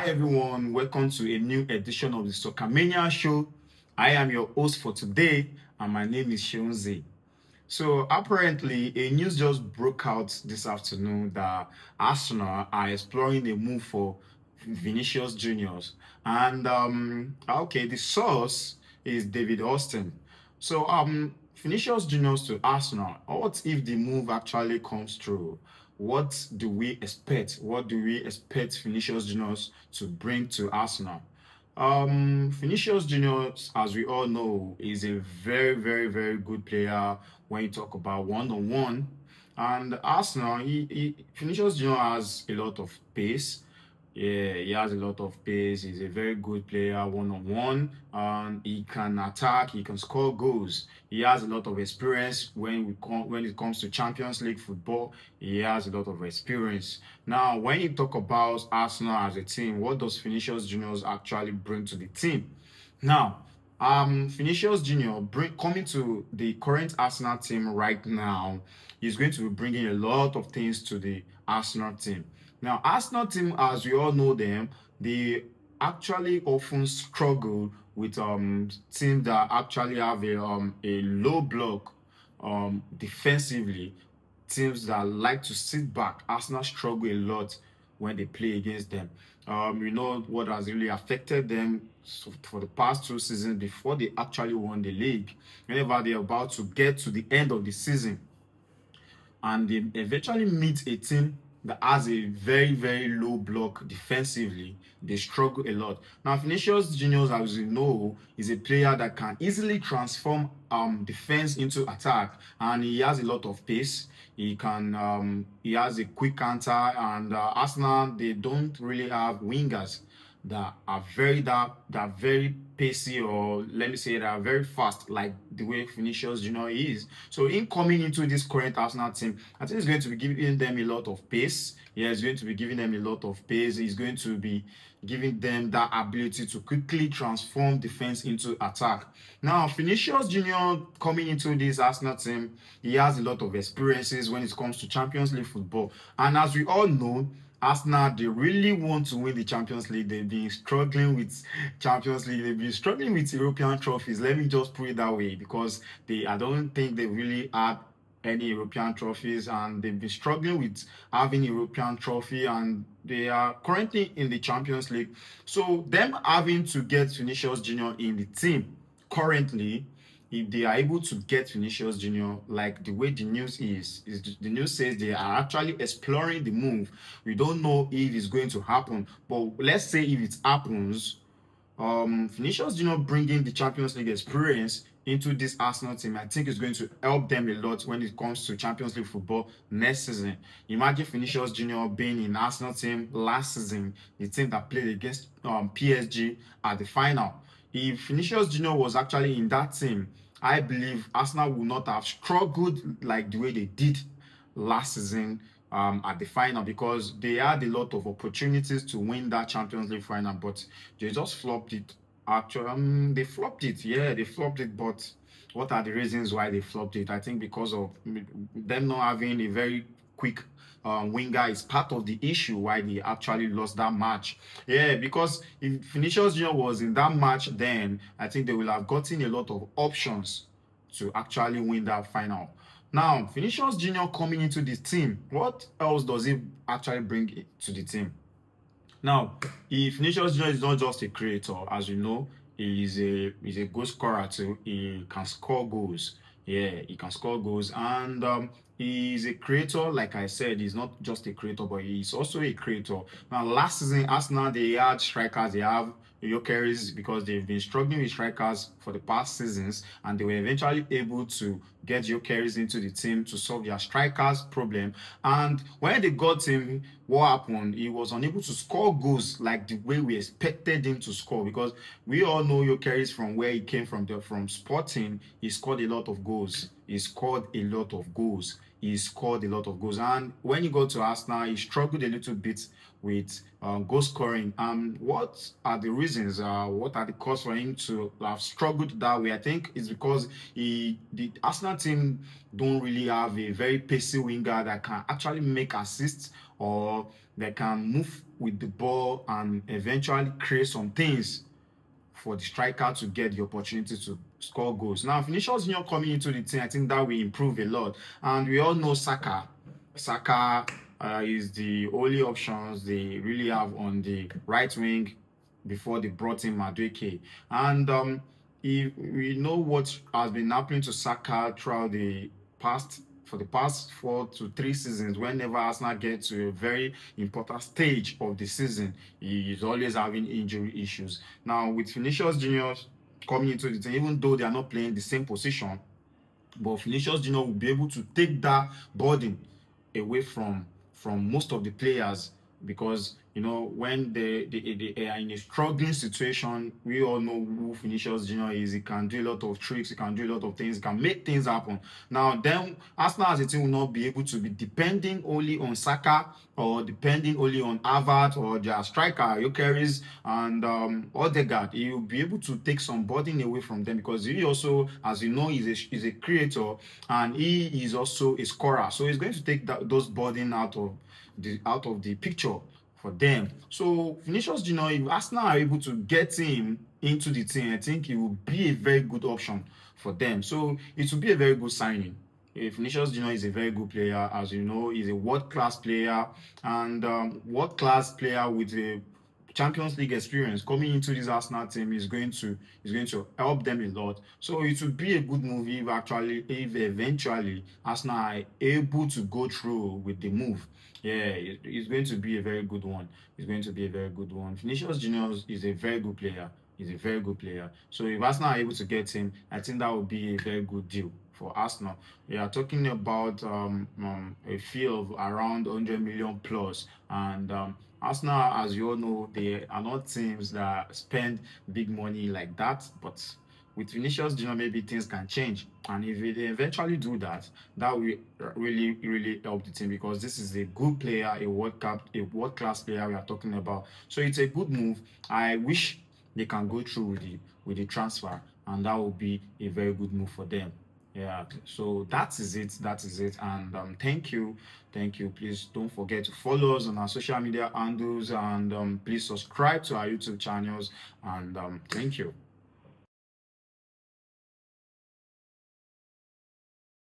Everyone, welcome to a new edition of the Soccer Mania show. I am your host for today, and my name is Shunzi. So apparently, a news just broke out this afternoon that Arsenal are exploring a move for Vinícius Jr. And the source is David Austin. So Vinícius Jr. to Arsenal. What if the move actually comes through? What do we expect? What do we expect Vinícius Jr. to bring to Arsenal? Vinícius Jr., as we all know, is a very, very, very good player when you talk about one-on-one. And Arsenal, Vinícius Jr. has a lot of pace. Yeah, he has a lot of pace. He's a very good player one-on-one. He can attack. He can score goals. He has a lot of experience when it comes to Champions League football. He has a lot of experience. Now, when you talk about Arsenal as a team, what does Vinícius Jr. actually bring to the team? Now, Vinícius Jr. coming to the current Arsenal team right now, he's going to be bringing a lot of things to the Arsenal team. Now, Arsenal team, as we all know them, they actually often struggle with teams that actually have a low block defensively. Teams that like to sit back. Arsenal struggle a lot when they play against them. You know what has really affected them for the past 2 seasons before they actually won the league. Whenever they're about to get to the end of the season and they eventually meet a team that has a very, very low block defensively, they struggle a lot. Now, Vinícius Jr., as you know, is a player that can easily transform defense into attack, and he has a lot of pace. He has a quick counter, and Arsenal, they don't really have wingers that are very pacey, or let me say that are very fast, like the way Vinícius Jr. is. So in coming into this current Arsenal team, I think it's going to be giving them a lot of pace. Yeah, it's going to be giving them a lot of pace. It's going to be giving them that ability to quickly transform defense into attack. Now, Vinícius Jr. coming into this Arsenal team, he has a lot of experiences when it comes to Champions League football. And as we all know, Arsenal, they really want to win the Champions League. They've been struggling with Champions League. They've been struggling with European trophies. Let me just put it that way, because I don't think they really had any European trophies, and they've been struggling with having European trophy, and they are currently in the Champions League. So them having to get Vinícius Jr. in the team currently, if they are able to get Vinícius Jr., like the way the news the news says they are actually exploring the move. We don't know if it's going to happen, but let's say if it happens, Vinícius Jr. bringing the Champions League experience into this Arsenal team, I think is going to help them a lot when it comes to Champions League football next season. Imagine Vinícius Jr. being in Arsenal team last season, the team that played against PSG at the final. If Vinícius Jr. was actually in that team, I believe Arsenal would not have struggled like the way they did last season at the final, because they had a lot of opportunities to win that Champions League final, but they just flopped it. Actually, they flopped it. Yeah, they flopped it. But what are the reasons why they flopped it? I think because of them not having a very quick winger is part of the issue why they actually lost that match. Yeah, because if Vinícius Jr. was in that match, then I think they will have gotten a lot of options to actually win that final. Now, Vinícius Jr. coming into the team, what else does he actually bring to the team? Now, if Vinícius Jr. is not just a creator, as you know, he's a goal scorer too. He can score goals. Yeah, he can score goals, and he's a creator. Like I said, he's not just a creator, but he's also a creator. Now, last season, Arsenal, they had strikers. They have Gyökeres, because they've been struggling with strikers for the past seasons, and they were eventually able to get Gyökeres into the team to solve their strikers problem. And when they got him, what happened? He was unable to score goals like the way we expected him to score, because we all know Gyökeres from where he came from, from Sporting. He scored a lot of goals. He scored a lot of goals. And when he got to Arsenal, he struggled a little bit with goal scoring. What are the reasons? What are the cause for him to have struggled that way? I think it's because the Arsenal team don't really have a very pacey winger that can actually make assists, or that can move with the ball and eventually create some things for the striker to get the opportunity to score goals. Now, Vinícius Jr coming into the team, I think that will improve a lot. And we all know Saka. Saka is the only options they really have on the right wing before they brought in Madueke. And if we know what has been happening to Saka throughout the past for the past 4 to 3 seasons, whenever Arsenal get to a very important stage of the season, he is always having injury issues. Now, with Vinícius Jr coming into the team, even though they are not playing the same position, but Vinícius Jr will be able to take that burden away from most of the players, because when they are in a struggling situation, we all know who Vinícius Jr is. He can do a lot of tricks, he can do a lot of things, he can make things happen. Now, then Arsenal as a team will not be able to be depending only on Saka, or depending only on Havertz or their striker Gyökeres and Ødegaard. He will be able to take some burden away from them, because he also, as you know, is a creator, and he is also a scorer. So he's going to take those burden out of the picture for them. So Vinícius Jr, if Arsenal are able to get him into the team, I think it will be a very good option for them. So it will be a very good signing. Vinícius Jr is a very good player, as you know. He's a world-class player, and world-class player with a Champions League experience coming into this Arsenal team is going to help them a lot. So it would be a good move if eventually Arsenal are able to go through with the move. Yeah, it's going to be a very good one. It's going to be a very good one. Vinícius Jr is a very good player. He's a very good player. So if Arsenal are able to get him, I think that would be a very good deal for Arsenal. We are talking about a fee of around 100 million plus, and Arsenal, as you all know, they are not teams that spend big money like that. But with Vinícius Jr, maybe things can change, and if they eventually do that, that will really help the team, because this is a good player, a world-class player we are talking about. So it's a good move. I wish they can go through with the transfer, and that will be a very good move for them. Yeah, so that is it, and thank you. Please don't forget to follow us on our social media handles, and please subscribe to our YouTube channels, and thank you.